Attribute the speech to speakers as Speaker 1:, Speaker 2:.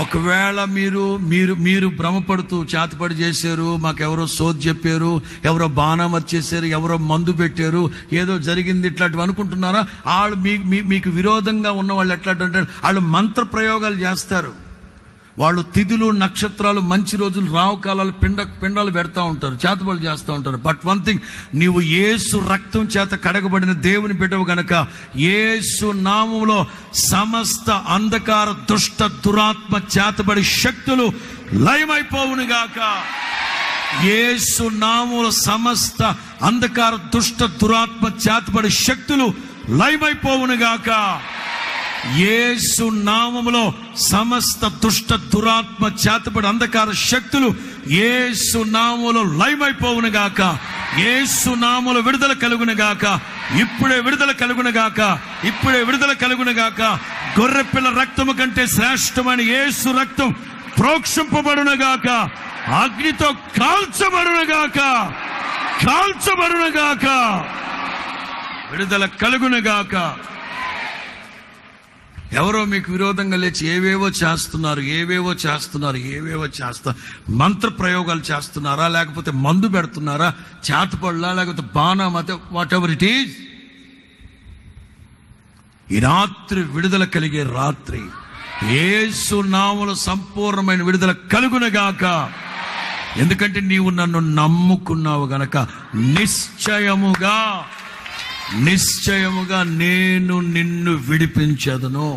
Speaker 1: ఒకవేళ మీరు భ్రమపడుతూ చేతపడి చేశారు, మాకెవరో సోది చెప్పారు, ఎవరో బాణం వచ్చేసారు, ఎవరో మందు పెట్టారు, ఏదో జరిగింది ఇట్లాంటివి అనుకుంటున్నారా? వాళ్ళు మీకు విరోధంగా ఉన్న వాళ్ళు ఎట్లాంటి వాళ్ళు మంత్ర ప్రయోగాలు చేస్తారు. వాళ్ళు తిథులు నక్షత్రాలు మంచి రోజులు రావు కాలాలు పిండాలు పెడతా ఉంటారు, చేతబడులు చేస్తూ ఉంటారు. బట్ వన్ థింగ్, నీవు యేసు రక్తం చేత కడగబడిన దేవుని బిడ్డవు గనక యేసు నామములో సమస్త అంధకార దుష్ట దురాత్మ చేతబడి శక్తులు లయమైపోవునుగాక. యేసు నామములో సమస్త అంధకార దుష్ట దురాత్మ చేతబడి శక్తులు లయమైపోవునుగాక. యేసు నామములో సమస్త దుష్ట దురాత్మ చేతబడి అంధకార శక్తులు యేసు నామములో లయమైపోవునుగాక. యేసు నామములో విడుదల కలుగునుగాక. ఇప్పుడే విడుదల కలుగునుగాక. ఇప్పుడే విడుదల కలుగునుగాక. గొర్రెపిల్ల రక్తము కంటే శ్రేష్టమైన యేసు రక్తం ప్రోక్షింపబడునుగాక. అగ్నితో కాల్చబడునుగాక. కాల్చబడునుగాక. విడుదల కలుగునుగాక. ఎవరో మీకు విరోధంగా లేచి ఏవేవో చేస్తున్నారు, మంత్ర ప్రయోగాలు చేస్తున్నారా, లేకపోతే మందు పెడుతున్నారా, చేతపడలా, లేకపోతే బాణమత, వాట్ ఎవర్ ఇట్ ఈజ్, ఈ రాత్రి విడుదల కలిగే రాత్రి. యేసు నామములో సంపూర్ణమైన విడుదల కలుగునుగాక. ఎందుకంటే నీవు నన్ను నమ్ముకున్నావు గనక నిశ్చయముగా నేను నిన్ను విడిపించదును.